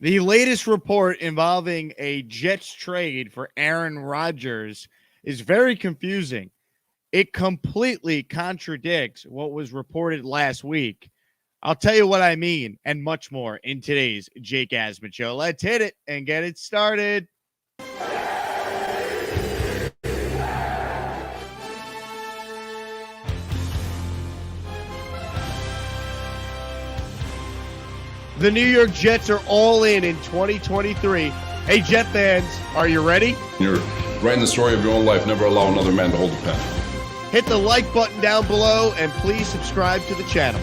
The latest report involving a Jets trade for Aaron Rodgers is very confusing. It completely contradicts what was reported last week. I'll tell you what I mean and much more in today's Jake Asman Show. Let's hit it and get it started. The New York Jets are all in 2023. Hey, Jet fans, are you ready? You're writing the story of your own life. Never allow another man to hold the pen. Hit the like button down below and please subscribe to the channel.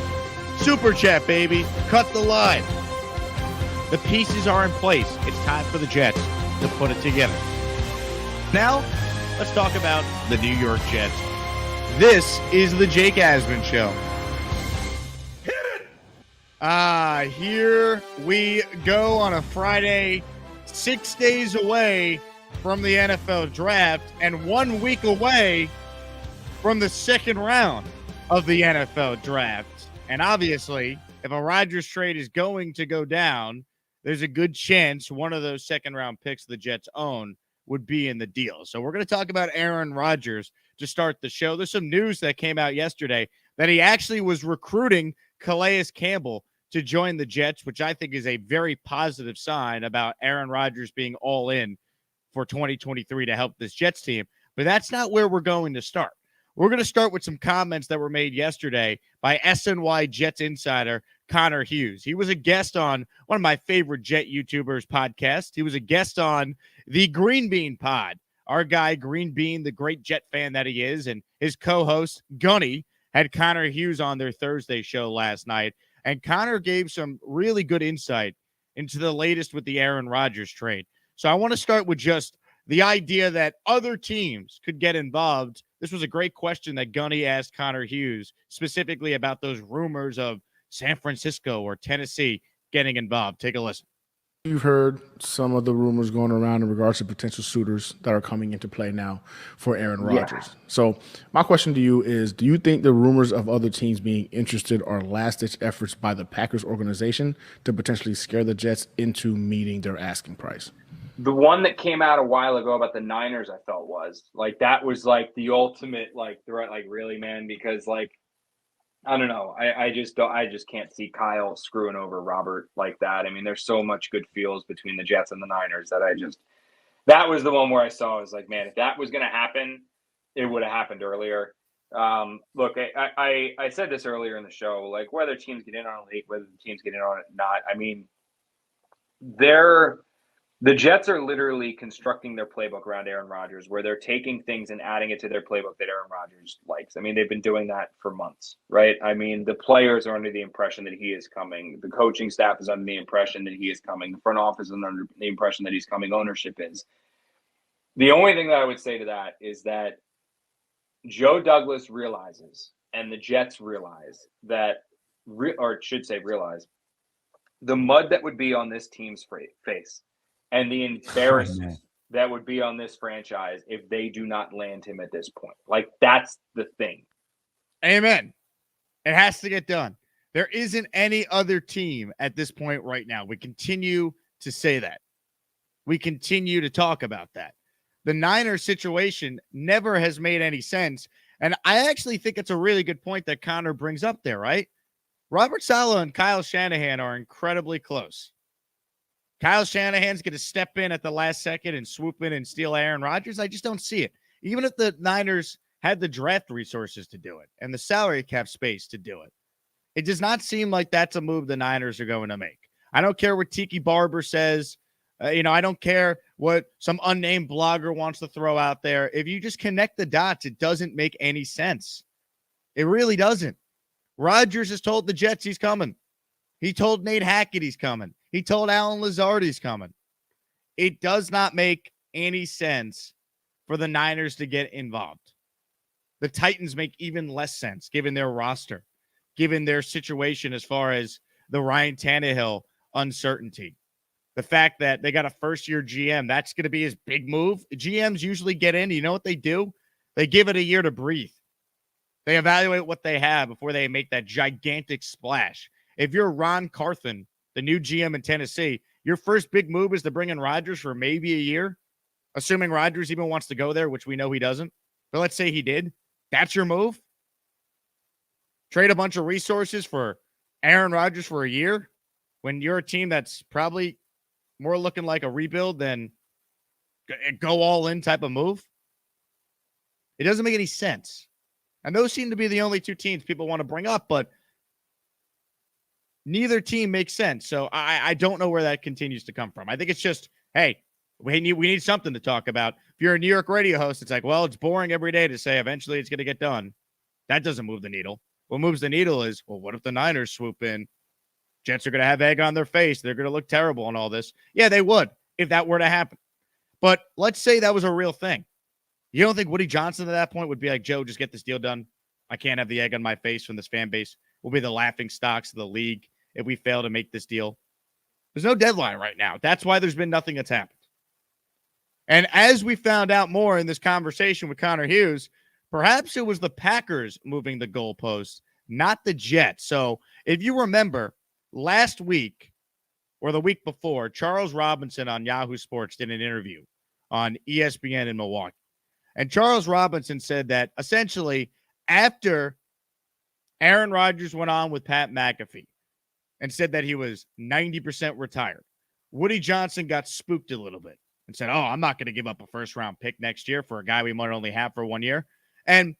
Super Chat, baby. Cut the line. The pieces are in place. It's time for the Jets to put it together. Now, let's talk about the New York Jets. This is the Jake Asman Show. Here we go on a Friday, 6 days away from the NFL draft and 1 week away from the second round of the NFL draft. And obviously, if a Rodgers trade is going to go down, there's a good chance one of those second round picks the Jets own would be in the deal. So we're going to talk about Aaron Rodgers to start the show. There's some news that came out yesterday that he actually was recruiting Calais Campbell to join the Jets, which I think is a very positive sign about Aaron Rodgers being all in for 2023 to help this Jets team. But that's not where we're going to start. We're going to start with some comments that were made yesterday by SNY Jets insider Connor Hughes. He was a guest on one of my favorite Jet YouTubers podcast. He was a guest on the GreenBean pod. Our guy, GreenBean, the great Jet fan that he is, and his co-host, Gunny, had Connor Hughes on their Thursday show last night. And Connor gave some really good insight into the latest with the Aaron Rodgers trade. So I want to start with just the idea that other teams could get involved. This was a great question that Gunny asked Connor Hughes, specifically about those rumors of San Francisco or Tennessee getting involved. Take a listen. You've heard some of the rumors going around in regards to potential suitors that are coming into play now for Aaron Rodgers. Yeah. So my question to you is, do you think the rumors of other teams being interested are last-ditch efforts by the Packers organization to potentially scare the Jets into meeting their asking price? The one that came out a while ago about the Niners, I felt was like, that was like the ultimate like threat. Like, really, man? Because like, I don't know. I just can't see Kyle screwing over Robert like that. I mean, there's so much good feels between the Jets and the Niners that that was the one where I saw, I was like, man, if that was going to happen, it would have happened earlier. Look, I said this earlier in the show, like whether teams get in on it late, whether the teams get in on it not. I mean, the Jets are literally constructing their playbook around Aaron Rodgers, where they're taking things and adding it to their playbook that Aaron Rodgers likes. I mean, they've been doing that for months, right? I mean, the players are under the impression that he is coming. The coaching staff is under the impression that he is coming. The front office is under the impression that he's coming. Ownership is. The only thing that I would say to that is that Joe Douglas realizes, and the Jets realize that, realize, the mud that would be on this team's face and the embarrassment that would be on this franchise if they do not land him at this point. Like, that's the thing. Amen. It has to get done. There isn't any other team at this point right now. We continue to say that. We continue to talk about that. The Niners situation never has made any sense. And I actually think it's a really good point that Connor brings up there, right? Robert Saleh and Kyle Shanahan are incredibly close. Kyle Shanahan's going to step in at the last second and swoop in and steal Aaron Rodgers. I just don't see it. Even if the Niners had the draft resources to do it and the salary cap space to do it, it does not seem like that's a move the Niners are going to make. I don't care what Tiki Barber says. I don't care what some unnamed blogger wants to throw out there. If you just connect the dots, it doesn't make any sense. It really doesn't. Rodgers has told the Jets he's coming. He told Nate Hackett he's coming. He told Alan Lazard he's coming. It does not make any sense for the Niners to get involved. The Titans make even less sense given their roster, given their situation as far as the Ryan Tannehill uncertainty. The fact that they got a first-year GM, that's going to be his big move. GMs usually get in. You know what they do? They give it a year to breathe. They evaluate what they have before they make that gigantic splash. If you're Ron Carthon, the new GM in Tennessee, Your first big move is to bring in Rodgers for maybe a year, assuming Rodgers even wants to go there, which we know he doesn't. But let's say he did. That's your move? Trade a bunch of resources for Aaron Rodgers for a year when you're a team that's probably more looking like a rebuild than go all in type of move? It doesn't make any sense. And those seem to be the only two teams people want to bring up, but neither team makes sense. So I don't know where that continues to come from. I think it's just, hey, we need something to talk about. If you're a New York radio host, it's like, well, it's boring every day to say eventually it's going to get done. That doesn't move the needle. What moves the needle is, well, what if the Niners swoop in? Jets are going to have egg on their face. They're going to look terrible and all this. Yeah, they would if that were to happen. But let's say that was a real thing. You don't think Woody Johnson at that point would be like, Joe, just get this deal done? I can't have the egg on my face from this fan base. We'll be the laughing stocks of the league if we fail to make this deal. There's no deadline right now. That's why there's been nothing that's happened. And as we found out more in this conversation with Connor Hughes, perhaps it was the Packers moving the goalposts, not the Jets. So if you remember, last week or the week before, Charles Robinson on Yahoo Sports did an interview on ESPN in Milwaukee. And Charles Robinson said that essentially after Aaron Rodgers went on with Pat McAfee and said that he was 90% retired, Woody Johnson got spooked a little bit and said, I'm not going to give up a first-round pick next year for a guy we might only have for 1 year. And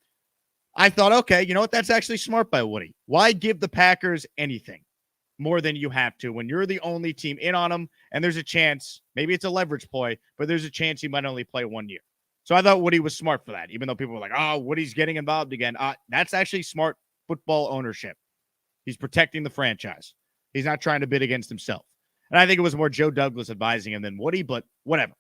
I thought, okay, you know what? That's actually smart by Woody. Why give the Packers anything more than you have to when you're the only team in on them and there's a chance, maybe it's a leverage play, but there's a chance he might only play 1 year. So I thought Woody was smart for that, even though people were like, Woody's getting involved again. That's actually smart football ownership. He's protecting the franchise. He's not trying to bid against himself. And I think it was more Joe Douglas advising him than Woody, but whatever.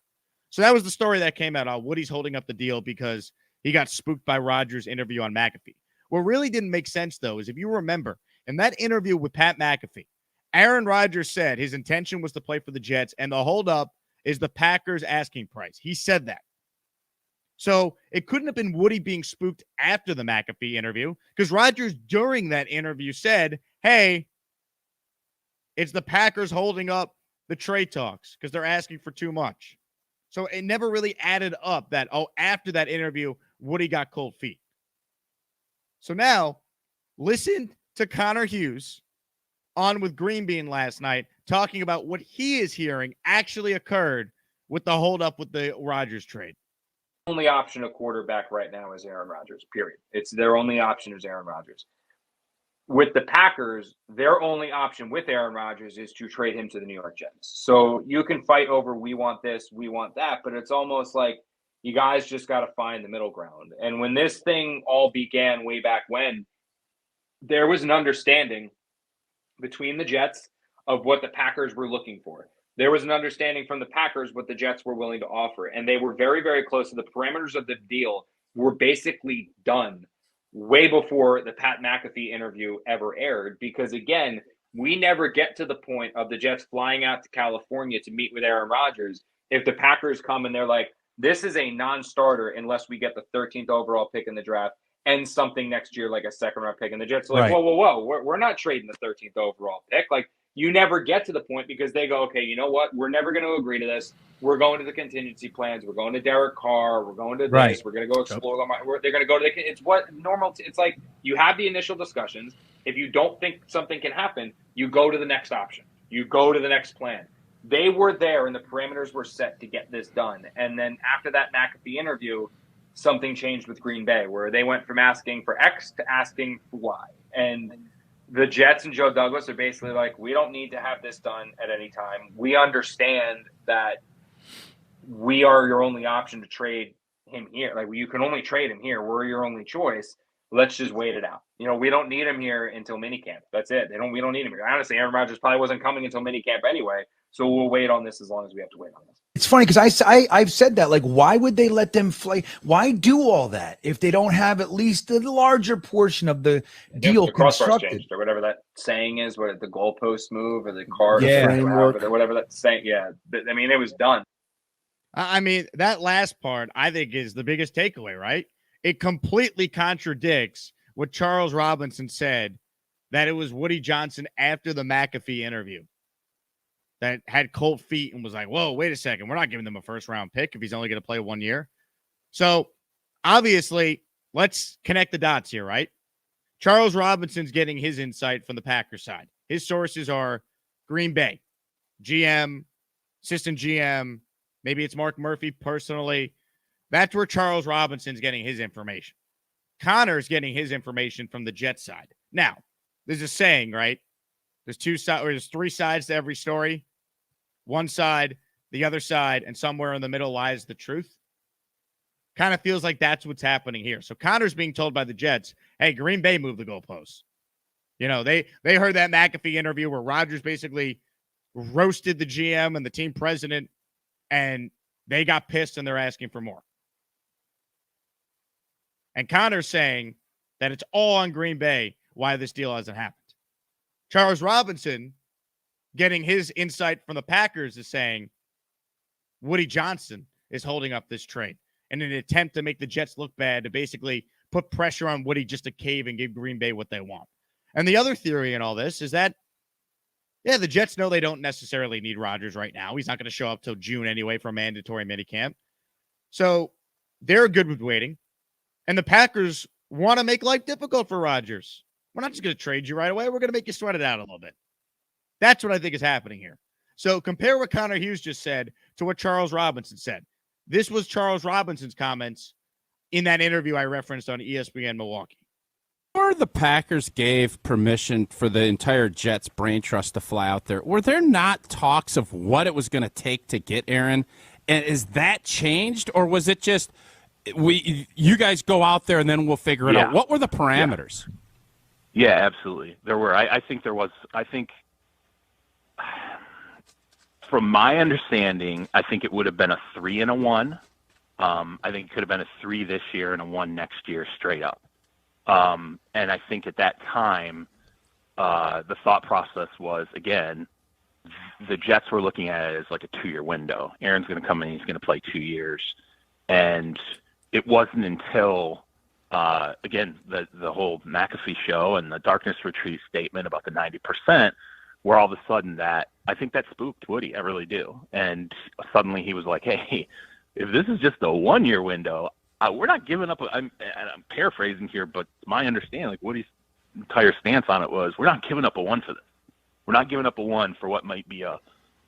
So that was the story that came out. Woody's holding up the deal because he got spooked by Rodgers' interview on McAfee. What really didn't make sense, though, is if you remember, in that interview with Pat McAfee, Aaron Rodgers said his intention was to play for the Jets, and the holdup is the Packers' asking price. He said that. So it couldn't have been Woody being spooked after the McAfee interview because Rodgers during that interview said, hey, it's the Packers holding up the trade talks because they're asking for too much. So it never really added up that, after that interview, Woody got cold feet. So now listen to Connor Hughes on with GreenBean last night talking about what he is hearing actually occurred with the holdup with the Rodgers trade. Only option at quarterback right now is Aaron Rodgers, period. It's their only option is Aaron Rodgers. With the Packers, their only option with Aaron Rodgers is to trade him to the New York Jets. So you can fight over we want this, we want that, but it's almost like you guys just got to find the middle ground. And when this thing all began way back when, there was an understanding between the Jets of what the Packers were looking for. There was an understanding from the Packers what the Jets were willing to offer, and they were very, very close to the parameters of the deal were basically done way before the Pat McAfee interview ever aired, because again, we never get to the point of the Jets flying out to California to meet with Aaron Rodgers if the Packers come and they're like, this is a non-starter unless we get the 13th overall pick in the draft and something next year like a second-round pick. And the Jets are like, whoa, we're not trading the 13th overall pick. Like, you never get to the point because they go, okay, you know what? We're never going to agree to this. We're going to the contingency plans. We're going to Derek Carr. We're going to this. We're going to go explore. They're going to go to the – it's what normal – it's like you have the initial discussions. If you don't think something can happen, you go to the next option. You go to the next plan. They were there and the parameters were set to get this done. And then after that McAfee interview, something changed with Green Bay where they went from asking for X to asking for Y. And the Jets and Joe Douglas are basically like, we don't need to have this done at any time. We understand that we are your only option to trade him here. Like, you can only trade him here. We're your only choice. Let's just wait it out. You know, we don't need him here until minicamp. That's it. We don't need him here. Honestly, Aaron Rodgers probably wasn't coming until minicamp anyway. So we'll wait on this as long as we have to wait on this. It's funny because I've said that, like, why would they let them fly? Why do all that if they don't have at least the larger portion of the deal constructed? Changed, or whatever that saying is, what the goalpost move or the card framework or whatever that saying. Yeah, I mean, it was done. I mean, that last part I think is the biggest takeaway, right? It completely contradicts what Charles Robinson said, that it was Woody Johnson after the McAfee interview that had cold feet and was like, whoa, wait a second. We're not giving them a first-round pick if he's only going to play 1 year. So, obviously, let's connect the dots here, right? Charles Robinson's getting his insight from the Packers side. His sources are Green Bay, GM, assistant GM, maybe it's Mark Murphy personally. That's where Charles Robinson's getting his information. Connor's getting his information from the Jets side. Now, there's a saying, right? There's 3 sides to every story. One side, the other side, and somewhere in the middle lies the truth. Kind of feels like that's what's happening here. So Connor's being told by the Jets, hey, Green Bay moved the goalposts. You know, they heard that McAfee interview where Rodgers basically roasted the GM and the team president, and they got pissed and they're asking for more. And Connor's saying that it's all on Green Bay why this deal hasn't happened. Charles Robinson, getting his insight from the Packers, is saying Woody Johnson is holding up this trade in an attempt to make the Jets look bad, to basically put pressure on Woody just to cave and give Green Bay what they want. And the other theory in all this is that, yeah, the Jets know they don't necessarily need Rodgers right now. He's not going to show up till June anyway for a mandatory minicamp. So they're good with waiting. And the Packers want to make life difficult for Rodgers. We're not just going to trade you right away. We're going to make you sweat it out a little bit. That's what I think is happening here. So compare what Connor Hughes just said to what Charles Robinson said. This was Charles Robinson's comments in that interview I referenced on ESPN Milwaukee. Before the Packers gave permission for the entire Jets brain trust to fly out there, were there not talks of what it was going to take to get Aaron? And is that changed, or was it just you guys go out there and then we'll figure it out? What were the parameters? Yeah, absolutely. There were. I think there was. I think, from my understanding, I think it would have been a 3 and a 1. I think it could have been a 3 this year and a 1 next year straight up. And I think at that time, the thought process was, again, the Jets were looking at it as like a 2-year window. Aaron's going to come in, he's going to play 2 years. And it wasn't until, again, the whole McAfee show and the Darkness Retreat statement about the 90%, where all of a sudden I think that spooked Woody. I really do. And suddenly he was like, hey, if this is just a 1-year window, we're not giving up. I'm paraphrasing here, but my understanding, like Woody's entire stance on it was, we're not giving up a 1 for this. We're not giving up a 1 for what might be a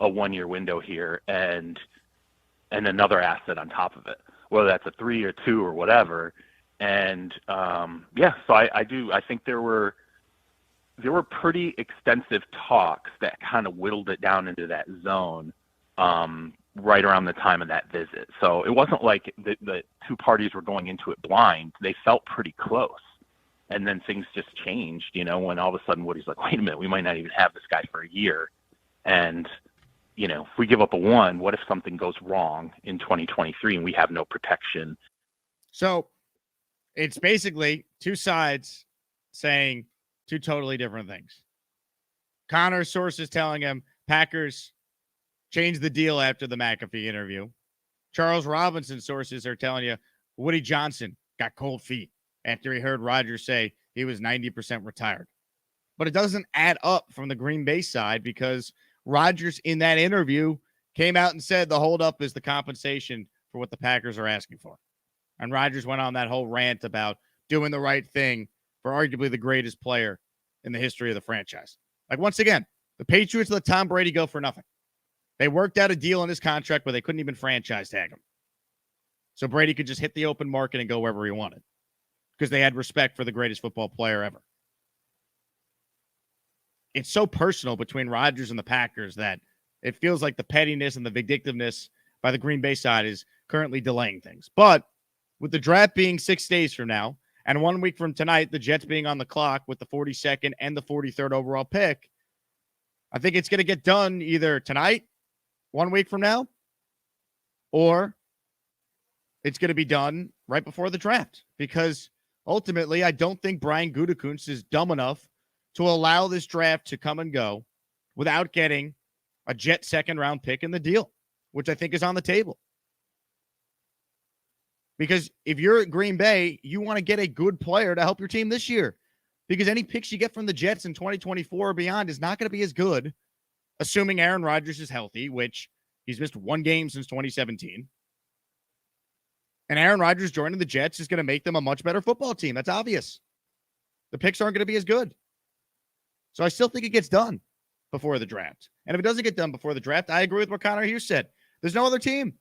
1-year window here and another asset on top of it, whether that's a 3 or 2 or whatever. And so I think there were pretty extensive talks that kind of whittled it down into that zone right around the time of that visit. So it wasn't like the two parties were going into it blind. They felt pretty close. And then things just changed, when all of a sudden Woody's like, wait a minute, we might not even have this guy for a year. And, if we give up a 1, what if something goes wrong in 2023 and we have no protection? So it's basically two sides saying two totally different things. Connor's sources telling him Packers changed the deal after the McAfee interview. Charles Robinson's sources are telling you Woody Johnson got cold feet after he heard Rodgers say he was 90% retired. But it doesn't add up from the Green Bay side, because Rodgers in that interview came out and said the holdup is the compensation for what the Packers are asking for. And Rodgers went on that whole rant about doing the right thing for arguably the greatest player in the history of the franchise. Like, once again, the Patriots let Tom Brady go for nothing. They worked out a deal in his contract where they couldn't even franchise tag him. So Brady could just hit the open market and go wherever he wanted, because they had respect for the greatest football player ever. It's so personal between Rodgers and the Packers that it feels like the pettiness and the vindictiveness by the Green Bay side is currently delaying things. But with the draft being 6 days from now, and 1 week from tonight, the Jets being on the clock with the 42nd and the 43rd overall pick, I think it's going to get done either tonight, 1 week from now, or it's going to be done right before the draft. Because ultimately, I don't think Brian Gutekunst is dumb enough to allow this draft to come and go without getting a Jet second-round pick in the deal, which I think is on the table. Because if you're at Green Bay, you want to get a good player to help your team this year. Because any picks you get from the Jets in 2024 or beyond is not going to be as good assuming Aaron Rodgers is healthy, which he's missed one game since 2017. And Aaron Rodgers joining the Jets is going to make them a much better football team. That's obvious. The picks aren't going to be as good. So I still think it gets done before the draft. And if it doesn't get done before the draft, I agree with what Connor Hughes said. There's no other team.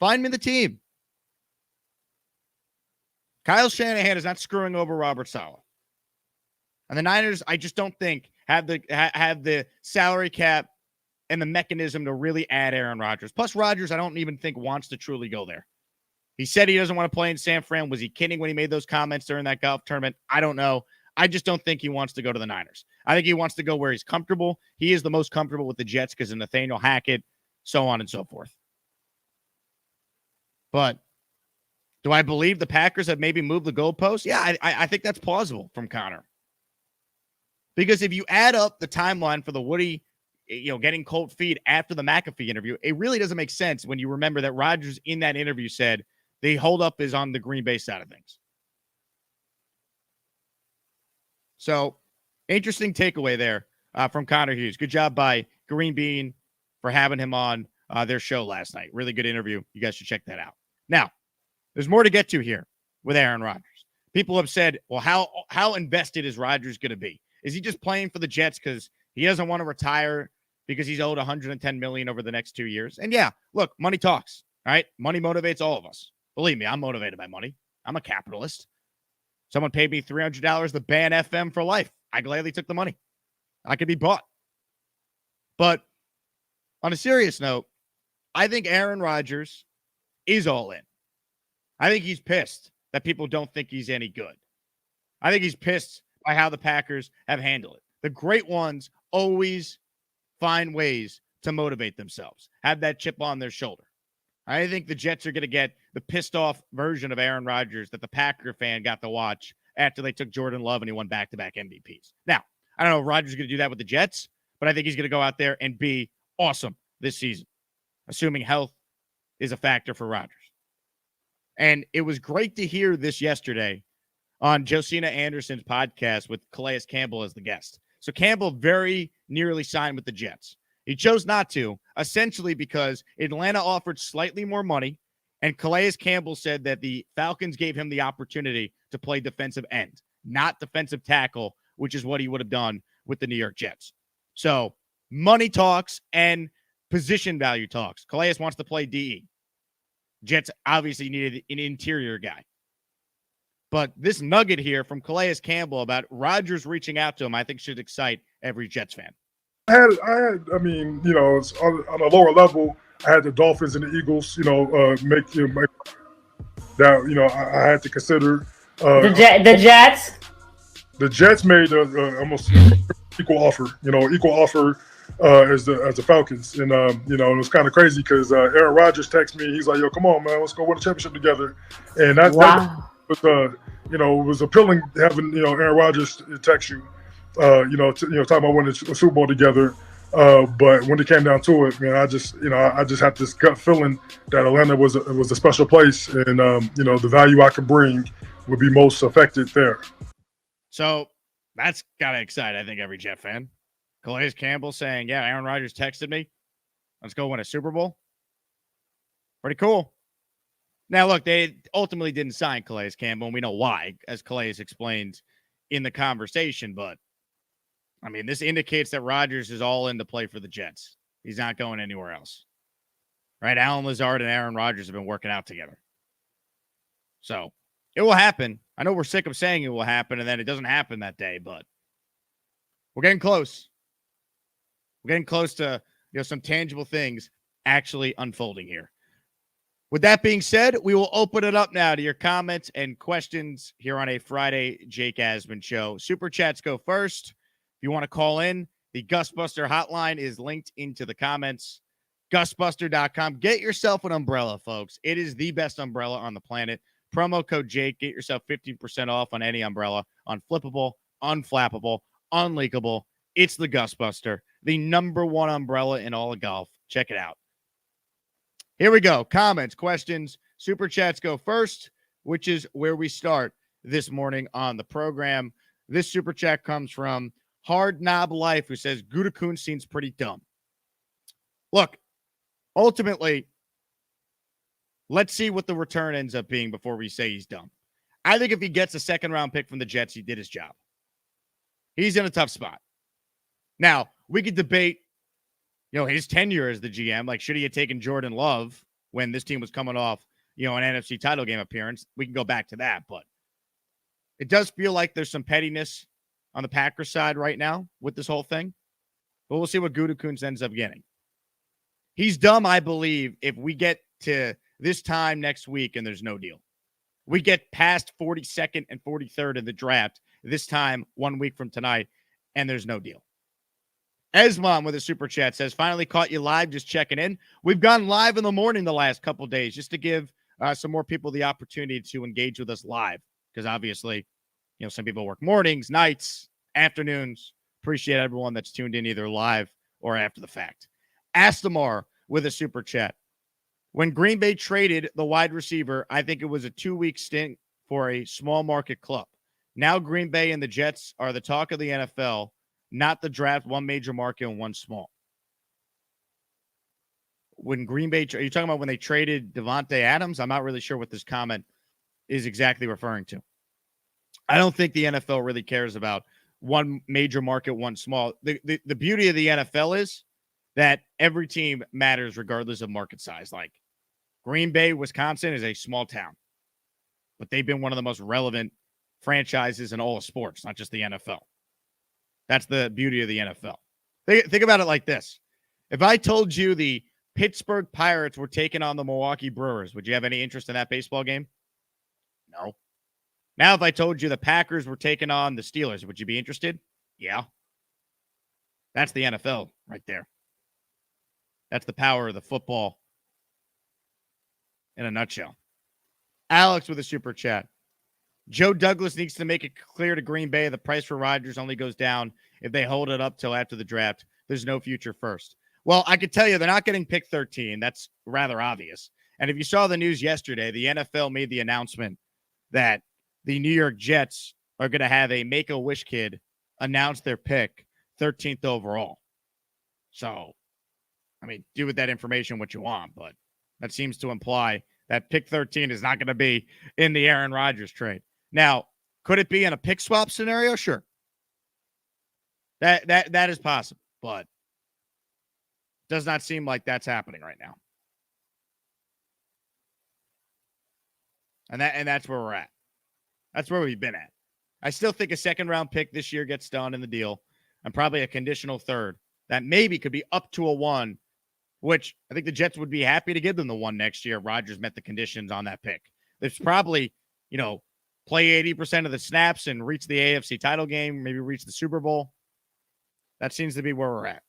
Find me the team. Kyle Shanahan is not screwing over Robert Saleh. And the Niners, I just don't think, have the salary cap and the mechanism to really add Aaron Rodgers. Plus, Rodgers, I don't even think wants to truly go there. He said he doesn't want to play in San Fran. Was he kidding when he made those comments during that golf tournament? I don't know. I just don't think he wants to go to the Niners. I think he wants to go where he's comfortable. He is the most comfortable with the Jets because of Nathaniel Hackett, so on and so forth. But do I believe the Packers have maybe moved the goalpost? Yeah, I think that's plausible from Connor. Because if you add up the timeline for the Woody, getting cold feet after the McAfee interview, it really doesn't make sense when you remember that Rodgers in that interview said the holdup is on the Green Bay side of things. So, interesting takeaway there from Connor Hughes. Good job by GreenBean for having him on their show last night. Really good interview. You guys should check that out. Now, there's more to get to here with Aaron Rodgers. People have said, well, how invested is Rodgers going to be? Is he just playing for the Jets because he doesn't want to retire because he's owed $110 million over the next 2 years? And yeah, look, money talks, all right? Money motivates all of us. Believe me, I'm motivated by money. I'm a capitalist. Someone paid me $300 to ban FM for life. I gladly took the money. I could be bought. But on a serious note, I think Aaron Rodgers is all in. I think he's pissed that people don't think he's any good. I think he's pissed by how the Packers have handled it. The great ones always find ways to motivate themselves, have that chip on their shoulder. I think the Jets are going to get the pissed off version of Aaron Rodgers that the Packer fan got to watch after they took Jordan Love and he won back-to-back MVPs. Now, I don't know if Rodgers is going to do that with the Jets, but I think he's going to go out there and be awesome this season, assuming health is a factor for Rodgers. And it was great to hear this yesterday on Josina Anderson's podcast with Calais Campbell as the guest. So Campbell very nearly signed with the Jets. He chose not to, essentially because Atlanta offered slightly more money, and Calais Campbell said that the Falcons gave him the opportunity to play defensive end, not defensive tackle, which is what he would have done with the New York Jets. So money talks and position value talks. Calais wants to play DE. Jets obviously needed an interior guy. But this nugget here from Calais Campbell about Rodgers reaching out to him, I think should excite every Jets fan. I mean, it's on a lower level, I had the Dolphins and the Eagles, make that, I had to consider. The Jets? The Jets made almost equal offer, as the Falcons. And, it was kind of crazy because Aaron Rodgers texted me. He's like, yo, come on, man, let's go win a championship together. And that was appealing having, Aaron Rodgers text you. Talking about winning a Super Bowl together. But when it came down to it, man, I just had this gut feeling that Atlanta was a special place, and the value I could bring would be most affected there. So that's gotta excite, I think, every Jet fan. Calais Campbell saying, "Yeah, Aaron Rodgers texted me. Let's go win a Super Bowl." Pretty cool. Now, look, they ultimately didn't sign Calais Campbell, and we know why, as Calais explained in the conversation, but I mean, this indicates that Rodgers is all in to play for the Jets. He's not going anywhere else. Right? Alan Lazard and Aaron Rodgers have been working out together. So it will happen. I know we're sick of saying it will happen, and then it doesn't happen that day, but we're getting close. We're getting close to some tangible things actually unfolding here. With that being said, we will open it up now to your comments and questions here on a Friday Jake Asman show. Super chats go first. If you want to call in, the Gusbuster hotline is linked into the comments. Gusbuster.com. Get yourself an umbrella, folks. It is the best umbrella on the planet. Promo code Jake. Get yourself 15% off on any umbrella. Unflippable, unflappable, unleakable. It's the Gusbuster, the #1 umbrella in all of golf. Check it out. Here we go. Comments, questions, super chats go first, which is where we start this morning on the program. This super chat comes from Hard Knob Life, who says Gutekunst seems pretty dumb. Look, ultimately, let's see what the return ends up being before we say he's dumb. I think if he gets a second-round pick from the Jets, he did his job. He's in a tough spot. Now, we could debate, his tenure as the GM. Like, should he have taken Jordan Love when this team was coming off, an NFC title game appearance? We can go back to that, but it does feel like there's some pettiness on the Packers side right now with this whole thing. But we'll see what Gutekunst ends up getting. He's dumb, I believe, if we get to this time next week and there's no deal. We get past 42nd and 43rd in the draft this time 1 week from tonight, and there's no deal. Asman with a super chat says, finally caught you live, just checking in. We've gone live in the morning the last couple days just to give some more people the opportunity to engage with us live because obviously, some people work mornings, nights, afternoons. Appreciate everyone that's tuned in either live or after the fact. Astamar with a super chat. When Green Bay traded the wide receiver, I think it was a 2-week stint for a small market club. Now Green Bay and the Jets are the talk of the NFL, not the draft, one major market and one small. When Green Bay, are you talking about when they traded Devontae Adams? I'm not really sure what this comment is exactly referring to. I don't think the NFL really cares about one major market, one small. The beauty of the NFL is that every team matters regardless of market size. Like Green Bay, Wisconsin is a small town, but they've been one of the most relevant franchises in all of sports, not just the NFL. That's the beauty of the NFL. Think about it like this. If I told you the Pittsburgh Pirates were taking on the Milwaukee Brewers, would you have any interest in that baseball game? No. Now, if I told you the Packers were taking on the Steelers, would you be interested? Yeah. That's the NFL right there. That's the power of the football in a nutshell. Alex with a super chat. Joe Douglas needs to make it clear to Green Bay the price for Rodgers only goes down if they hold it up till after the draft. There's no future first. Well, I could tell you they're not getting pick 13. That's rather obvious. And if you saw the news yesterday, the NFL made the announcement that the New York Jets are going to have a Make-A-Wish kid announce their pick 13th overall. So, do with that information what you want, but that seems to imply that pick 13 is not going to be in the Aaron Rodgers trade. Now, could it be in a pick swap scenario? Sure. That is possible, but does not seem like that's happening right now. And that's where we're at. That's where we've been at. I still think a second-round pick this year gets done in the deal, and probably a conditional third that maybe could be up to a 1, which I think the Jets would be happy to give them the 1 next year if Rodgers met the conditions on that pick. There's probably, play 80% of the snaps and reach the AFC title game, maybe reach the Super Bowl. That seems to be where we're at.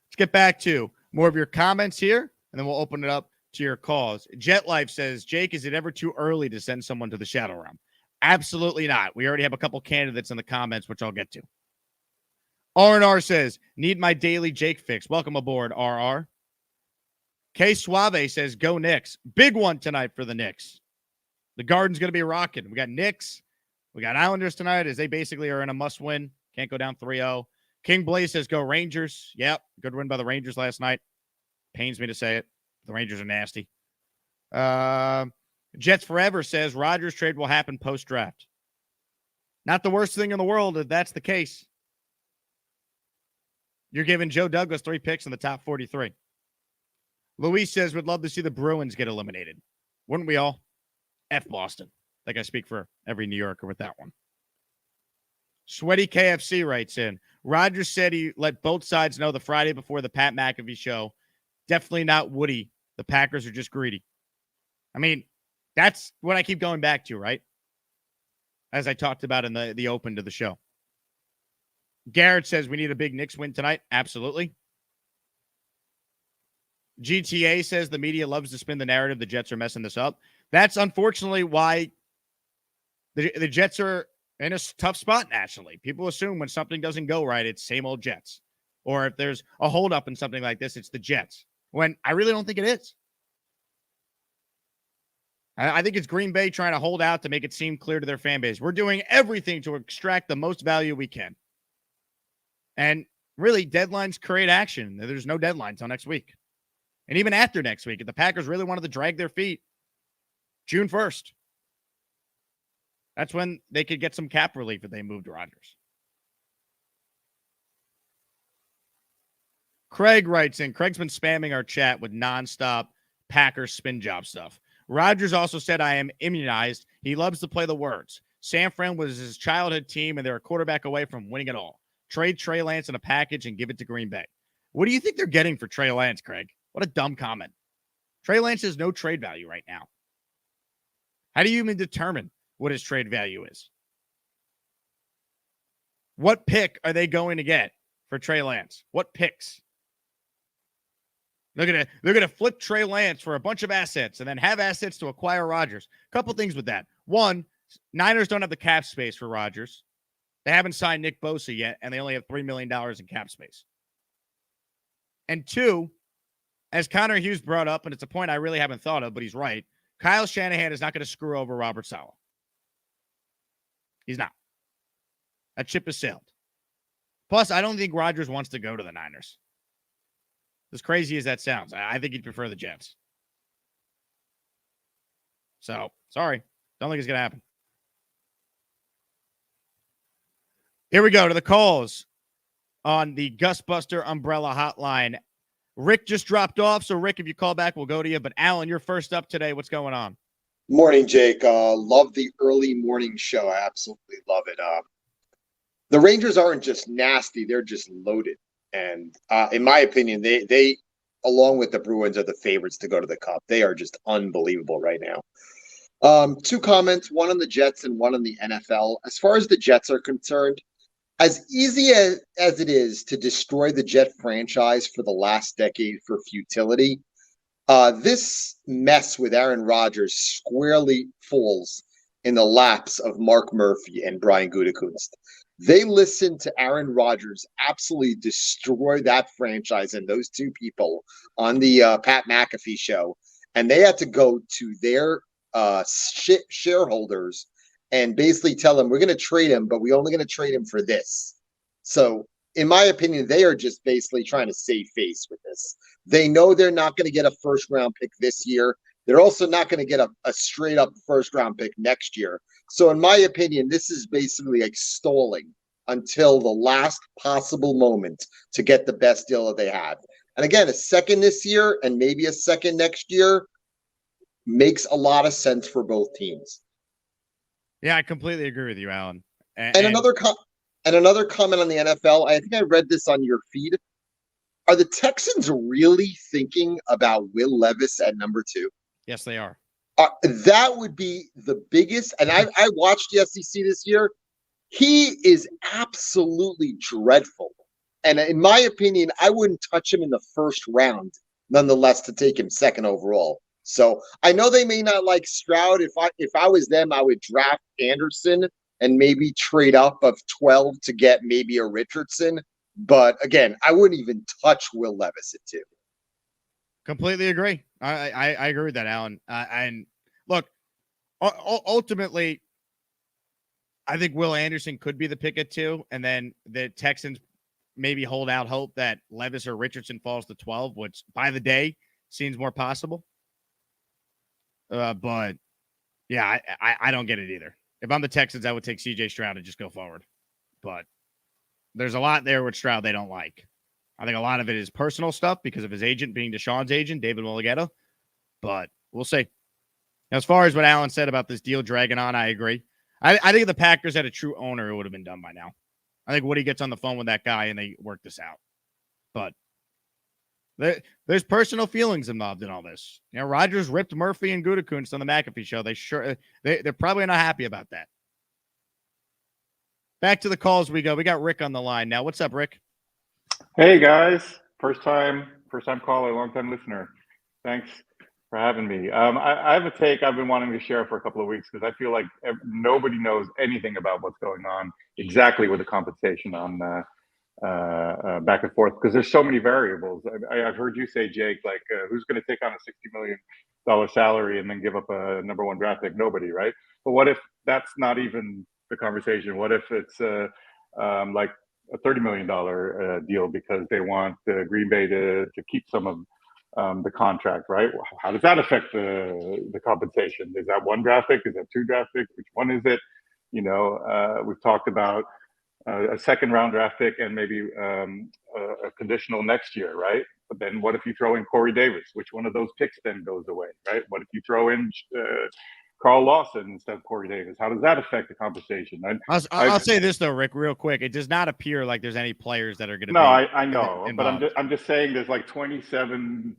Let's get back to more of your comments here, and then we'll open it up to your calls. Jet Life says, Jake, is it ever too early to send someone to the Shadow Realm? Absolutely not. We already have a couple candidates in the comments, which I'll get to. R&R says, need my daily Jake fix. Welcome aboard, RR. K Suave says, go Knicks. Big one tonight for the Knicks. The Garden's going to be rocking. We got Knicks. We got Islanders tonight as they basically are in a must-win. Can't go down 3-0. King Blaze says, go Rangers. Yep, good win by the Rangers last night. Pains me to say it. The Rangers are nasty. Jets Forever says, Rodgers trade will happen post-draft. Not the worst thing in the world if that's the case. You're giving Joe Douglas 3 picks in the top 43. Luis says, would love to see the Bruins get eliminated. Wouldn't we all? F Boston. I think I speak for every New Yorker with that one. Sweaty KFC writes in, Rodgers said he let both sides know the Friday before the Pat McAfee show. Definitely not Woody. The Packers are just greedy. That's what I keep going back to, right? As I talked about in the open to the show. Garrett says we need a big Knicks win tonight. Absolutely. GTA says the media loves to spin the narrative the Jets are messing this up. That's unfortunately why the Jets are in a tough spot nationally. People assume when something doesn't go right, it's same old Jets. Or if there's a holdup in something like this, it's the Jets. When I really don't think it is. I think it's Green Bay trying to hold out to make it seem clear to their fan base. We're doing everything to extract the most value we can. And really, deadlines create action. There's no deadline until next week. And even after next week, if the Packers really wanted to drag their feet, June 1st. That's when they could get some cap relief if they moved Rodgers. Craig writes in, Craig's been spamming our chat with nonstop Packers spin job stuff. Rodgers also said, I am immunized. He loves to play the words. San Fran was his childhood team, and they're a quarterback away from winning it all. Trade Trey Lance in a package and give it to Green Bay. What do you think they're getting for Trey Lance, Craig? What a dumb comment. Trey Lance has no trade value right now. How do you even determine what his trade value is? What pick are they going to get for Trey Lance? What picks? They're gonna flip Trey Lance for a bunch of assets and then have assets to acquire Rodgers. A couple things with that. One, Niners don't have the cap space for Rodgers. They haven't signed Nick Bosa yet, and they only have $3 million in cap space. And two, as Connor Hughes brought up, and it's a point I really haven't thought of, but he's right, Kyle Shanahan is not going to screw over Robert Saleh. He's not. That ship has sailed. Plus, I don't think Rodgers wants to go to the Niners. As crazy as that sounds, I think he'd prefer the Jets. So, sorry. Don't think it's going to happen. Here we go to the calls on the Gusbuster Umbrella Hotline. Rick just dropped off, so Rick, if you call back, we'll go to you. But Alan, you're first up today. What's going on? Morning, Jake. Love the early morning show. I absolutely love it. The Rangers aren't just nasty; they're just loaded. And in my opinion, they, along with the Bruins, are the favorites to go to the Cup. They are just unbelievable right now. Two comments, one on the Jets and one on the NFL. As far as the Jets are concerned, as easy as it is to destroy the Jet franchise for the last decade for futility, this mess with Aaron Rodgers squarely falls in the laps of Mark Murphy and Brian Gutekunst. They listened to Aaron Rodgers absolutely destroy that franchise and those two people on the Pat McAfee show, and they had to go to their shareholders and basically tell them, we're going to trade him, but we're only going to trade him for this. So, in my opinion, they are just basically trying to save face with this. They know they're not going to get a first-round pick this year. They're also not going to get a straight-up first-round pick next year. So, in my opinion, this is basically like stalling until the last possible moment to get the best deal that they have. And again, a second this year and maybe a second next year makes a lot of sense for both teams. Yeah, I completely agree with you, Alan. And another comment on the NFL. I think I read this on your feed. Are the Texans really thinking about Will Levis at number 2? Yes, they are. That would be the biggest. And I watched the SEC this year. He is absolutely dreadful. And in my opinion, I wouldn't touch him in the first round, nonetheless, to take him second overall. So I know they may not like Stroud. If I was them, I would draft Anderson and maybe trade up of 12 to get maybe a Richardson. But again, I wouldn't even touch Will Levis at 2. Completely agree. I agree with that, Alan. And look, ultimately, I think Will Anderson could be the pick at 2, and then the Texans maybe hold out hope that Levis or Richardson falls to 12, which by the day seems more possible. But yeah, I don't get it either. If I'm the Texans, I would take CJ Stroud and just go forward. But there's a lot there with Stroud they don't like. I think a lot of it is personal stuff because of his agent being Deshaun's agent, David Mulligetta. But we'll see. As far as what Alan said about this deal dragging on, I agree. I think if the Packers had a true owner, it would have been done by now. I think Woody gets on the phone with that guy and they work this out. But there's personal feelings involved in all this. You know, Rodgers ripped Murphy and Gutekunst on the McAfee show. They're probably not happy about that. Back to the calls we go. We got Rick on the line now. What's up, Rick? Hey guys, first time caller, long time listener. Thanks for having me. I have a take I've been wanting to share for a couple of weeks because I feel like nobody knows anything about what's going on exactly with the compensation on back and forth because there's so many variables. I've heard you say, Jake, like who's going to take on a $60 million salary and then give up a number one draft pick? Nobody, right? But what if that's not even the conversation? What if it's like a $30 million deal because they want Green Bay to keep some of the contract, right? How does that affect the compensation? Is that one draft pick? Is that two draft picks? Which one is it? We've talked about a second round draft pick and maybe a conditional next year, right? But then what if you throw in Corey Davis? Which one of those picks then goes away, right? What if you throw in Carl Lawson instead of Corey Davis? How does that affect the conversation? I'll say this though, Rick, real quick. It does not appear like there's any players that are going to. No, I know, but I'm just saying there's like 27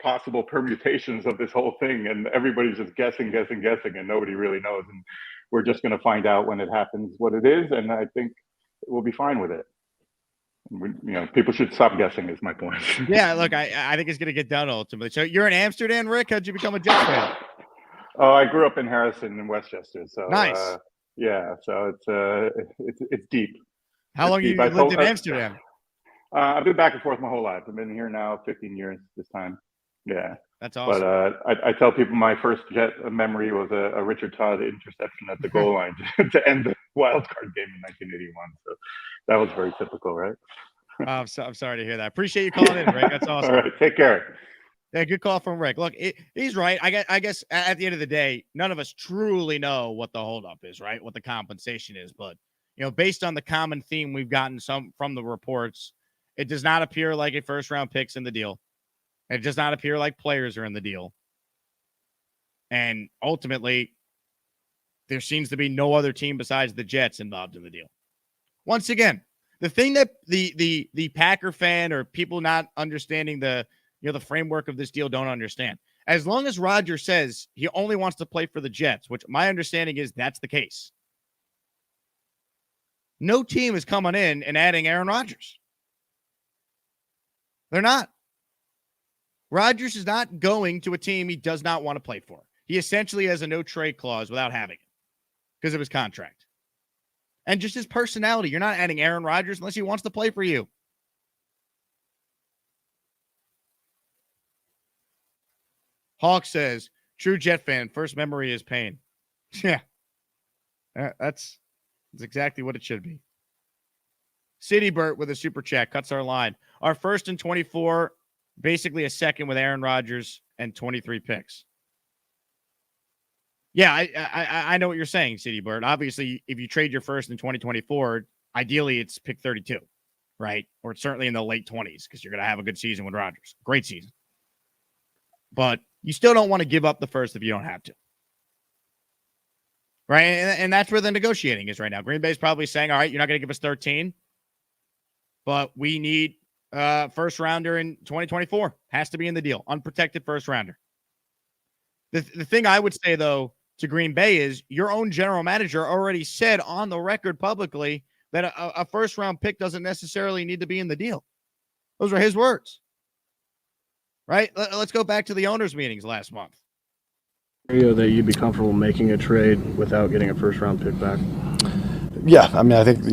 possible permutations of this whole thing, and everybody's just guessing, and nobody really knows. And we're just going to find out when it happens what it is, and I think we'll be fine with it. People should stop guessing. Is my point. Yeah, look, I think it's going to get done ultimately. So you're in Amsterdam, Rick. How'd you become a Jets fan? Oh, I grew up in Harrison in Westchester. So nice. Yeah, so it's deep. How long have you lived in Amsterdam? I've been back and forth my whole life. I've been here now 15 years this time. Yeah. That's awesome. But I tell people my first Jet memory was a Richard Todd interception at the goal line to end the wild card game in 1981. So that was very typical, right? I'm sorry to hear that. Appreciate you calling in, Rick. That's awesome. All right, take care. Yeah, good call from Rick. Look, he's right. I guess at the end of the day, none of us truly know what the holdup is, right? What the compensation is. But, based on the common theme we've gotten from the reports, it does not appear like a first-round pick's in the deal. It does not appear like players are in the deal. And ultimately, there seems to be no other team besides the Jets involved in the deal. Once again, the thing that the Packer fan or people not understanding the framework of this deal don't understand. As long as Rodgers says he only wants to play for the Jets, which my understanding is that's the case, no team is coming in and adding Aaron Rodgers. They're not. Rodgers is not going to a team he does not want to play for. He essentially has a no-trade clause without having it because of his contract. And just his personality. You're not adding Aaron Rodgers unless he wants to play for you. Hawk says, true Jet fan, first memory is pain. Yeah. That's exactly what it should be. City Burt with a super chat cuts our line. Our first and 24, basically a second with Aaron Rodgers and 23 picks. Yeah, I know what you're saying, City Bird. Obviously, if you trade your first in 2024, ideally it's pick 32, right? Or it's certainly in the late 20s because you're going to have a good season with Rodgers. Great season. But you still don't want to give up the first if you don't have to. Right? And that's where the negotiating is right now. Green Bay's probably saying, all right, you're not going to give us 13, but we need first rounder in 2024. Has to be in the deal. Unprotected first rounder. The thing I would say, though, to Green Bay is your own general manager already said on the record publicly that a first-round pick doesn't necessarily need to be in the deal. Those are his words. Right? Let's go back to the owners' meetings last month. That you'd be comfortable making a trade without getting a first-round pick back? Yeah, I mean, I think,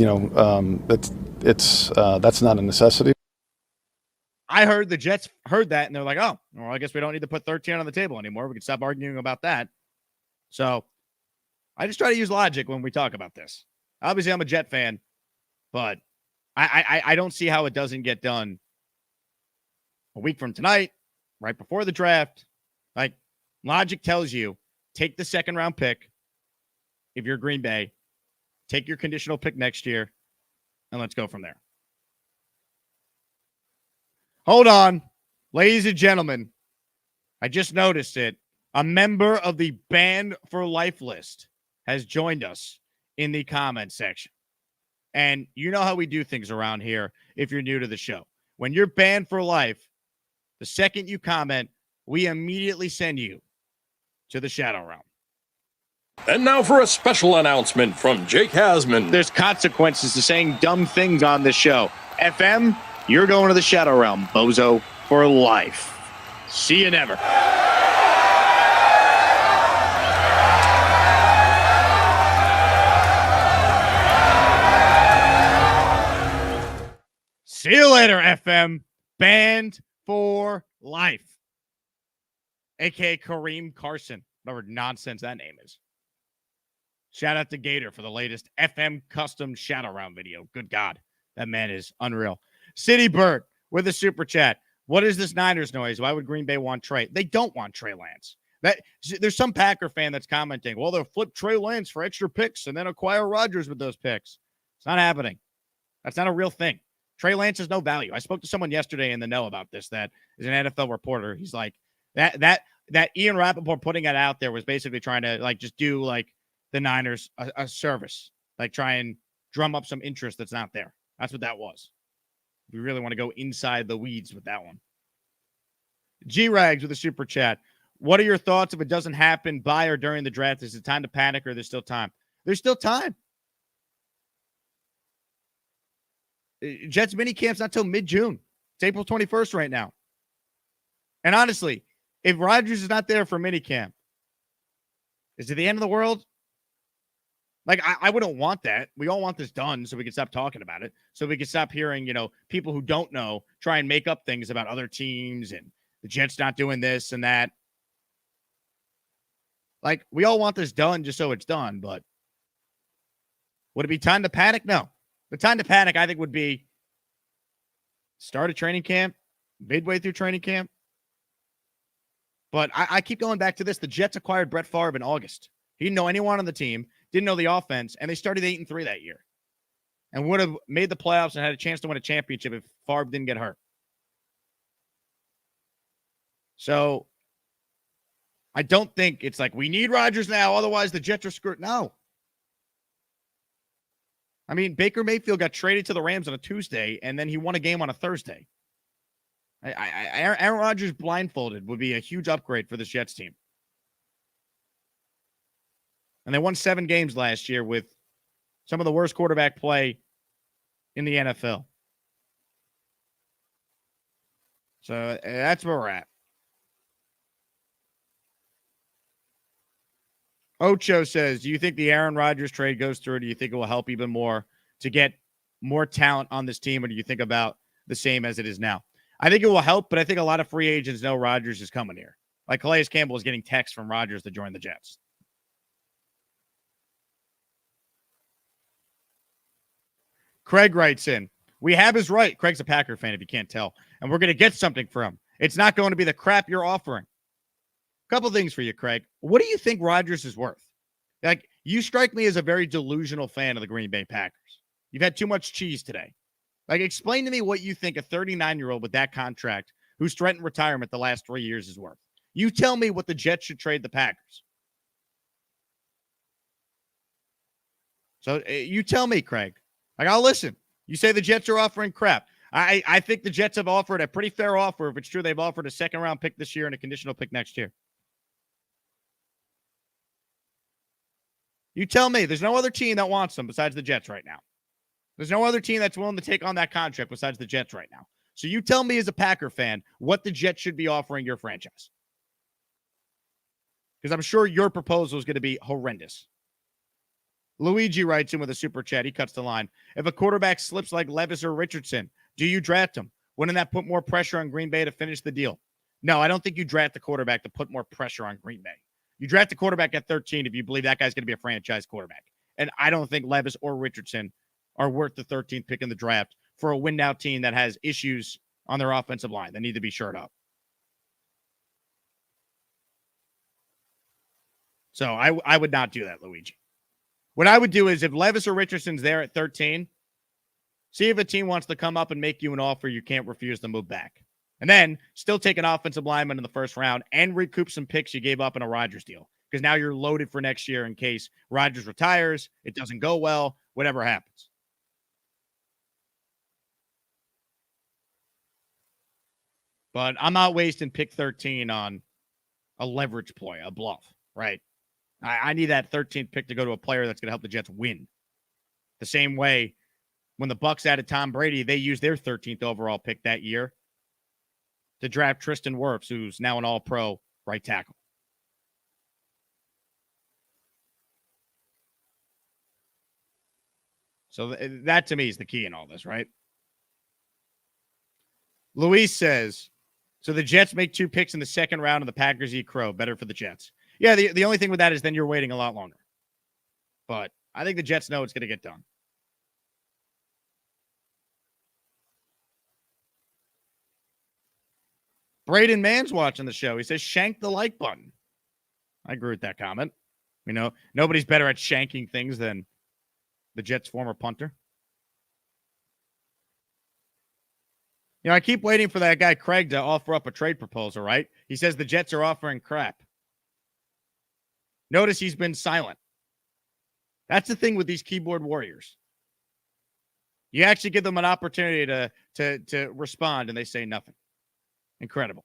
that's not a necessity. I heard the Jets heard that, and they're like, oh, well, I guess we don't need to put 13 on the table anymore. We can stop arguing about that. So I just try to use logic when we talk about this. Obviously, I'm a Jet fan, but I don't see how it doesn't get done a week from tonight, right before the draft. Like, logic tells you, take the second-round pick if you're Green Bay, take your conditional pick next year, and let's go from there. Hold on, ladies and gentlemen. I just noticed it. A member of the Banned for Life list has joined us in the comment section. And you know how we do things around here if you're new to the show. When you're banned for life, the second you comment, we immediately send you to the Shadow Realm. And now for a special announcement from Jake Asman. There's consequences to saying dumb things on this show. FM, you're going to the Shadow Realm, bozo, for life. See you never. See you later, FM. Banned for life. a.k.a. Kareem Carson, whatever nonsense that name is. Shout out to Gator for the latest FM custom shadow round video. Good God, that man is unreal. City Bird with a super chat. What is this Niners noise? Why would Green Bay want Trey? They don't want Trey Lance. There's some Packer fan that's commenting, well, they'll flip Trey Lance for extra picks and then acquire Rodgers with those picks. It's not happening. That's not a real thing. Trey Lance has no value. I spoke to someone yesterday in the know about this that is an NFL reporter. He's like, that Ian Rappaport putting it out there was basically trying to like just do like the Niners a service, like try and drum up some interest that's not there. That's what that was. We really want to go inside the weeds with that one. G-Rags with a super chat. What are your thoughts if it doesn't happen by or during the draft? Is it time to panic or there's still time? There's still time. Jets minicamp's not till mid-June. It's April 21st right now. And honestly, if Rodgers is not there for minicamp, is it the end of the world? Like, I wouldn't want that. We all want this done so we can stop talking about it. So we can stop hearing, people who don't know try and make up things about other teams and the Jets not doing this and that. Like, we all want this done just so it's done, but would it be time to panic? No. The time to panic, I think, would be start a training camp, midway through training camp. But I keep going back to this. The Jets acquired Brett Favre in August. He didn't know anyone on the team, didn't know the offense, and they started 8-3 that year and would have made the playoffs and had a chance to win a championship if Favre didn't get hurt. So I don't think it's like we need Rodgers now, otherwise the Jets are screwed. No. I mean, Baker Mayfield got traded to the Rams on a Tuesday, and then he won a game on a Thursday. Aaron Rodgers blindfolded would be a huge upgrade for this Jets team. And they won 7 games last year with some of the worst quarterback play in the NFL. So that's where we're at. Ocho says, do you think the Aaron Rodgers trade goes through? Do you think it will help even more to get more talent on this team? Or do you think about the same as it is now? I think it will help, but I think a lot of free agents know Rodgers is coming here. Like Calais Campbell is getting texts from Rodgers to join the Jets. Craig writes in, we have his right. Craig's a Packer fan if you can't tell. And we're going to get something for him. It's not going to be the crap you're offering. Couple things for you, Craig. What do you think Rodgers is worth? Like, you strike me as a very delusional fan of the Green Bay Packers. You've had too much cheese today. Like, explain to me what you think a 39-year-old with that contract who's threatened retirement the last 3 years is worth. You tell me what the Jets should trade the Packers. So you tell me, Craig. Like, I'll listen. You say the Jets are offering crap. I think the Jets have offered a pretty fair offer. If it's true, they've offered a second-round pick this year and a conditional pick next year. You tell me. There's no other team that wants them besides the Jets right now. There's no other team that's willing to take on that contract besides the Jets right now. So you tell me as a Packer fan what the Jets should be offering your franchise. Because I'm sure your proposal is going to be horrendous. Luigi writes in with a super chat. He cuts the line. If a quarterback slips like Levis or Richardson, do you draft him? Wouldn't that put more pressure on Green Bay to finish the deal? No, I don't think you draft the quarterback to put more pressure on Green Bay. You draft the quarterback at 13 if you believe that guy's going to be a franchise quarterback. And I don't think Levis or Richardson are worth the 13th pick in the draft for a win-now team that has issues on their offensive line that need to be shored up. So I would not do that, Luigi. What I would do is if Levis or Richardson's there at 13, see if a team wants to come up and make you an offer you can't refuse to move back. And then still take an offensive lineman in the first round and recoup some picks you gave up in a Rodgers deal. Because now you're loaded for next year in case Rodgers retires, it doesn't go well, whatever happens. But I'm not wasting pick 13 on a leverage ploy, a bluff, right? I need that 13th pick to go to a player that's going to help the Jets win. The same way when the Bucs added Tom Brady, they used their 13th overall pick that year to draft Tristan Wirfs, who's now an all-pro right tackle. So that to me is the key in all this, right? Luis says, So the Jets make 2 picks in the second round and the Packers eat crow. Better for the Jets. Yeah, the only thing with that is then you're waiting a lot longer. But I think the Jets know it's going to get done. Braden Mann's watching the show. He says, shank the like button. I agree with that comment. You know, nobody's better at shanking things than the Jets' former punter. You know, I keep waiting for that guy Craig to offer up a trade proposal, right? He says the Jets are offering crap. Notice he's been silent. That's the thing with these keyboard warriors. You actually give them an opportunity to respond, and they say nothing. Incredible.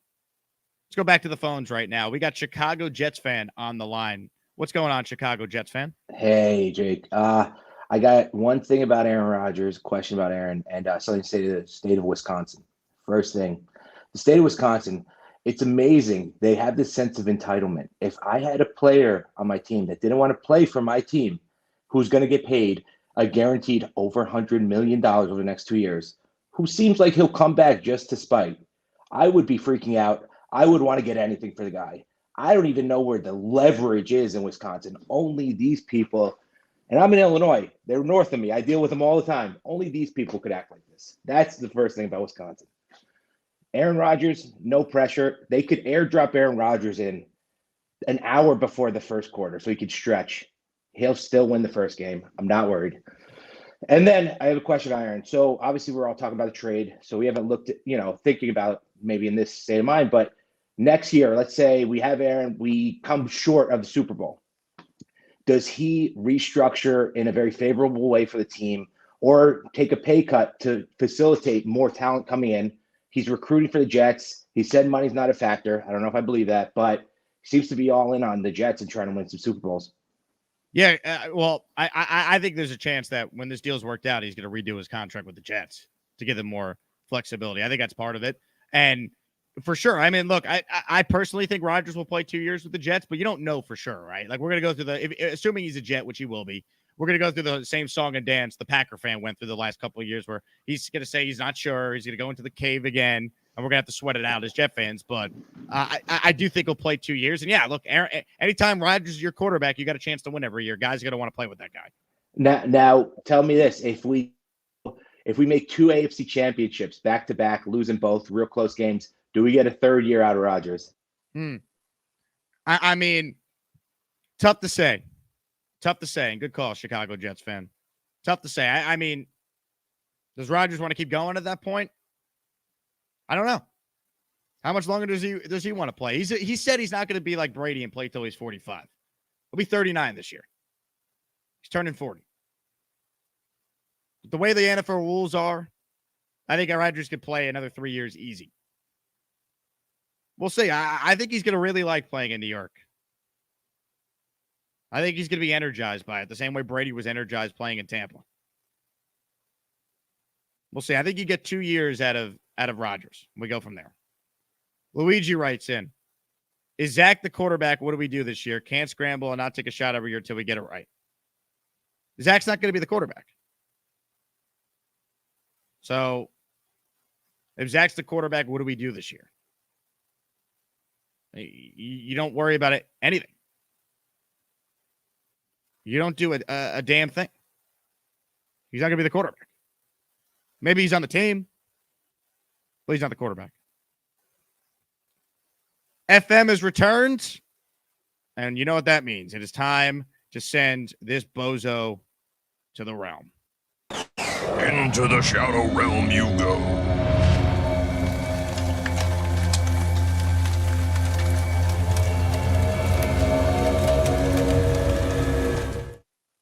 Let's go back to the phones right now. We got Chicago Jets fan on the line. What's going on, Chicago Jets fan? Hey, Jake. I got one thing about Aaron Rodgers, question about Aaron, and something to say to the state of Wisconsin. First thing, the state of Wisconsin, it's amazing. They have this sense of entitlement. If I had a player on my team that didn't want to play for my team, who's going to get paid a guaranteed over $100 million over the next 2 years, who seems like he'll come back just to spite, I would be freaking out. I would want to get anything for the guy. I don't even know where the leverage is in Wisconsin. Only these people, and I'm in Illinois. They're north of me. I deal with them all the time. Only these people could act like this. That's the first thing about Wisconsin. Aaron Rodgers, no pressure. They could airdrop Aaron Rodgers in an hour before the first quarter so he could stretch. He'll still win the first game. I'm not worried. And then I have a question, Aaron. So obviously we're all talking about the trade. So we haven't looked at, thinking about maybe in this state of mind, but next year, let's say we have Aaron, we come short of the Super Bowl. Does he restructure in a very favorable way for the team or take a pay cut to facilitate more talent coming in? He's recruiting for the Jets. He said money's not a factor. I don't know if I believe that, but he seems to be all in on the Jets and trying to win some Super Bowls. Yeah, well, I think there's a chance that when this deal's worked out, he's going to redo his contract with the Jets to give them more flexibility. I think that's part of it. And for sure, I mean, look, I personally think Rodgers will play 2 years with the Jets, but you don't know for sure, right? Like, we're going to go through assuming he's a Jet, which he will be, we're going to go through the same song and dance the Packer fan went through the last couple of years where he's going to say he's not sure. He's going to go into the cave again, and we're going to have to sweat it out as Jet fans. But I do think he'll play 2 years. And, yeah, look, Aaron, anytime Rodgers is your quarterback, you got a chance to win every year. Guys are going to want to play with that guy. Now, tell me this. If we make 2 AFC championships back-to-back, losing both real close games, do we get a third year out of Rodgers? I mean, tough to say. Tough to say. And good call, Chicago Jets fan. Tough to say. I mean, does Rodgers want to keep going at that point? I don't know. How much longer does he want to play? He said he's not going to be like Brady and play till he's 45. He'll be 39 this year. He's turning 40. But the way the NFL rules are, I think Rodgers could play another 3 years easy. We'll see. I think he's going to really like playing in New York. I think he's going to be energized by it, the same way Brady was energized playing in Tampa. We'll see. I think you get 2 years out of Rodgers. We go from there. Luigi writes in, is Zach the quarterback? What do we do this year? Can't scramble and not take a shot every year until we get it right. Zach's not going to be the quarterback. So if Zach's the quarterback, what do we do this year? You don't worry about it, anything. You don't do a damn thing. He's not going to be the quarterback. Maybe he's on the team, but he's not the quarterback. FM is returned, and you know what that means. It is time to send this bozo to the realm. Into the shadow realm you go.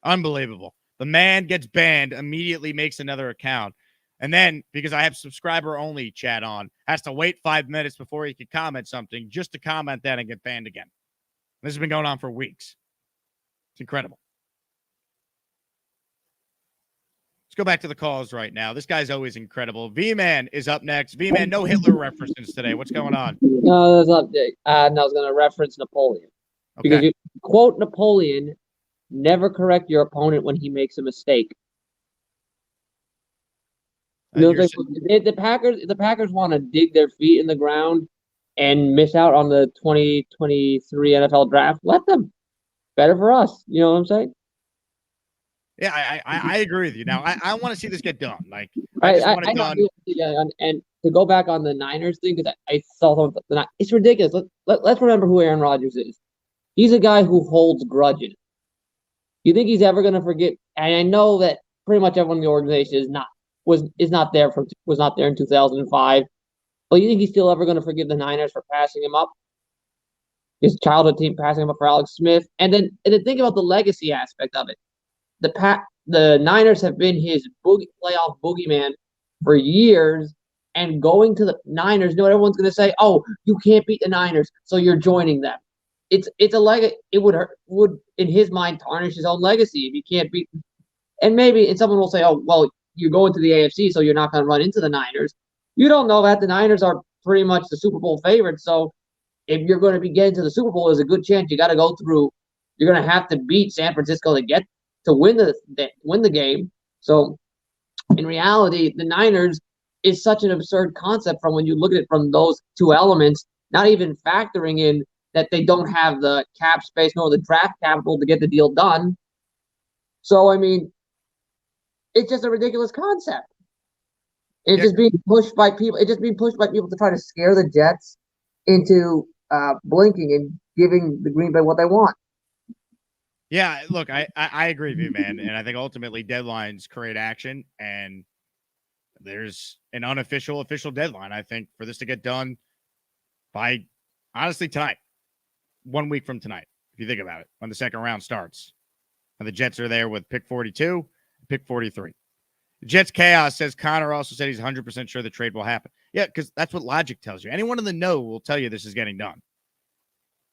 Unbelievable. The man gets banned, immediately makes another account. And then, because I have subscriber-only chat on, has to wait 5 minutes before he can comment something just to comment that and get banned again. This has been going on for weeks. It's incredible. Let's go back to the calls right now. This guy's always incredible. V-Man is up next. V-Man, no Hitler references today. What's going on? No, that's not. I was going to reference Napoleon. Okay. Because you quote Napoleon, never correct your opponent when he makes a mistake. The Packers want to dig their feet in the ground and miss out on the 2023 NFL draft, let them. Better for us. You know what I'm saying? Yeah, I agree with you. Now, I want to see this get done. Like, I just want it done. Yeah, and to go back on the Niners thing, because I saw something. It's ridiculous. Let's remember who Aaron Rodgers is. He's a guy who holds grudges. You think he's ever going to forget? And I know that pretty much everyone in the organization was not there in 2005. But you think he's still ever going to forgive the Niners for passing him up? His childhood team passing him up for Alex Smith, and then think about the legacy aspect of it. The Niners have been his playoff boogeyman for years, and going to the Niners, everyone's going to say, "Oh, you can't beat the Niners, so you're joining them." It's a it would in his mind tarnish his own legacy if you can't beat. And someone will say, "Oh, well, you're going to the AFC, so you're not going to run into the Niners." You don't know that the Niners are pretty much the Super Bowl favorites. So if you're going to be getting to the Super Bowl, there's a good chance you got to go through. You're going to have to beat San Francisco to win the game. So in reality, the Niners is such an absurd concept from when you look at it from those two elements, not even factoring in that they don't have the cap space nor the draft capital to get the deal done. So, I mean, it's just a ridiculous concept. It's just being pushed by people. It's just being pushed by people to try to scare the Jets into blinking and giving the Green Bay what they want. Yeah, look, I agree with you, man. And I think ultimately deadlines create action, and there's an official deadline, I think, for this to get done by, honestly, tonight. 1 week from tonight, if you think about it, when the second round starts. And the Jets are there with pick 42, pick 43. Jets Chaos says Connor also said he's 100% sure the trade will happen. Yeah, because that's what logic tells you. Anyone in the know will tell you this is getting done.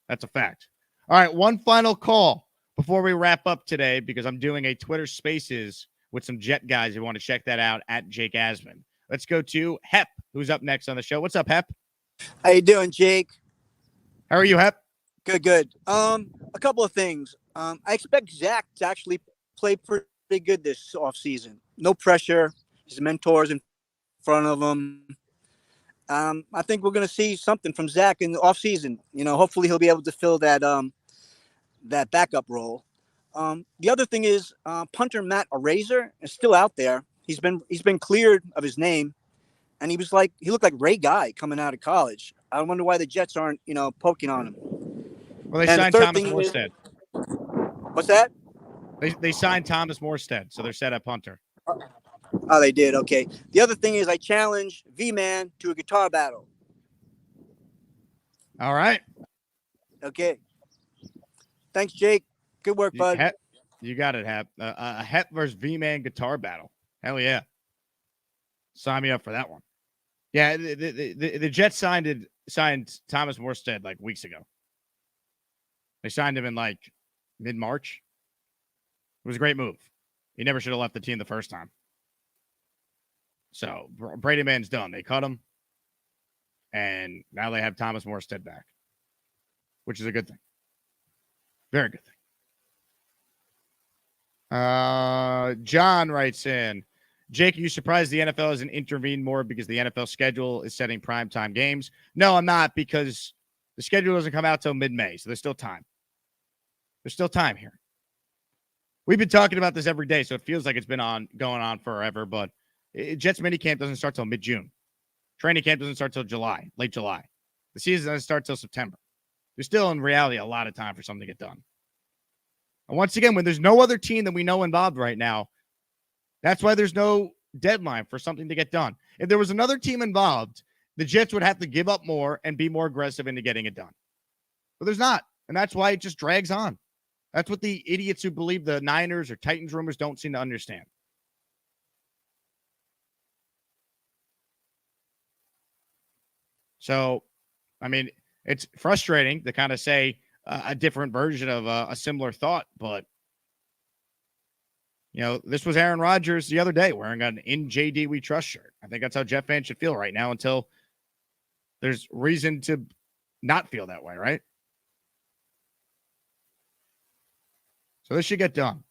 That's a fact. All right, one final call before we wrap up today, because I'm doing a Twitter Spaces with some Jet guys who want to check that out at Jake Asman. Let's go to Hep, who's up next on the show. What's up, Hep? How you doing, Jake? How are you, Hep? Good. A couple of things. I expect Zach to actually play pretty good this offseason. No pressure. His mentors in front of him. I think we're going to see something from Zach in the offseason. Hopefully he'll be able to fill that that backup role. The other thing is punter Matt Arazer is still out there. He's been cleared of his name, and he looked like Ray Guy coming out of college. I wonder why the Jets aren't poking on him. Well, they signed Thomas Morstead. What's that? They signed Thomas Morstead, so they're set at punter. Oh, they did. Okay. The other thing is I challenge V-Man to a guitar battle. All right. Okay. Thanks, Jake. Good work, bud. You got it, Hep. A Hep versus V-Man guitar battle. Hell yeah. Sign me up for that one. Yeah, the Jets signed Thomas Morstead like weeks ago. They signed him in like mid-March. It was a great move. He never should have left the team the first time. So Brady Man's done. They cut him. And now they have Thomas Morstead back, which is a good thing. Very good thing. John writes in, Jake, are you surprised the NFL hasn't intervened more because the NFL schedule is setting primetime games? No, I'm not, because the schedule doesn't come out till mid-May, so there's still time. There's still time here. We've been talking about this every day, so it feels like it's been going on forever, but Jets minicamp doesn't start till mid-June. Training camp doesn't start till July, late July. The season doesn't start till September. There's still, in reality, a lot of time for something to get done. And once again, when there's no other team that we know involved right now, that's why there's no deadline for something to get done. If there was another team involved, the Jets would have to give up more and be more aggressive into getting it done. But there's not, and that's why it just drags on. That's what the idiots who believe the Niners or Titans rumors don't seem to understand. So, I mean, it's frustrating to kind of say a different version of a similar thought, but, this was Aaron Rodgers the other day wearing an "In JD We Trust" shirt. I think that's how Jet fans should feel right now until there's reason to not feel that way, right? So this should get done.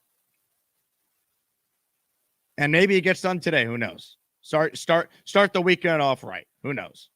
And maybe it gets done today. Who knows? Start the weekend off right. Who knows?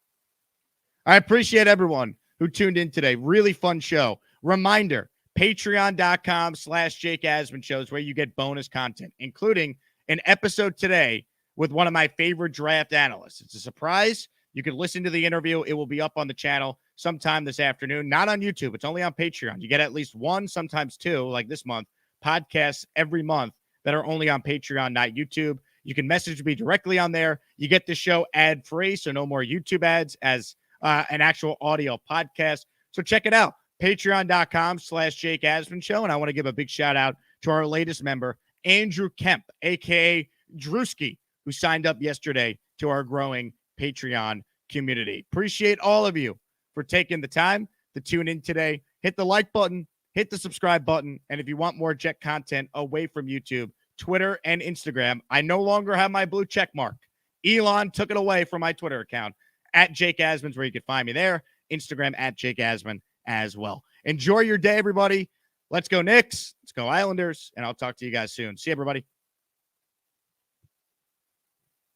I appreciate everyone who tuned in today. Really fun show. Reminder, patreon.com/Jake Asman shows where you get bonus content, including an episode today with one of my favorite draft analysts. It's a surprise. You can listen to the interview. It will be up on the channel sometime this afternoon, not on YouTube. It's only on Patreon. You get at least one, sometimes two, like this month, podcasts every month that are only on Patreon, not YouTube. You can message me directly on there. You get the show ad-free, so no more YouTube ads as an actual audio podcast. So check it out, patreon.com/Jake Asman Show. And I want to give a big shout out to our latest member, Andrew Kemp, a.k.a. Drewski, who signed up yesterday to our growing Patreon community. Appreciate all of you for taking the time to tune in today. Hit the like button, hit the subscribe button, and if you want more Jet content away from YouTube, Twitter, and Instagram, I no longer have my blue check mark. Elon took it away from my Twitter account. At Jake Asman's where you can find me there. Instagram at Jake Asman as well. Enjoy your day, everybody. Let's go Knicks. Let's go Islanders. And I'll talk to you guys soon. See you, everybody.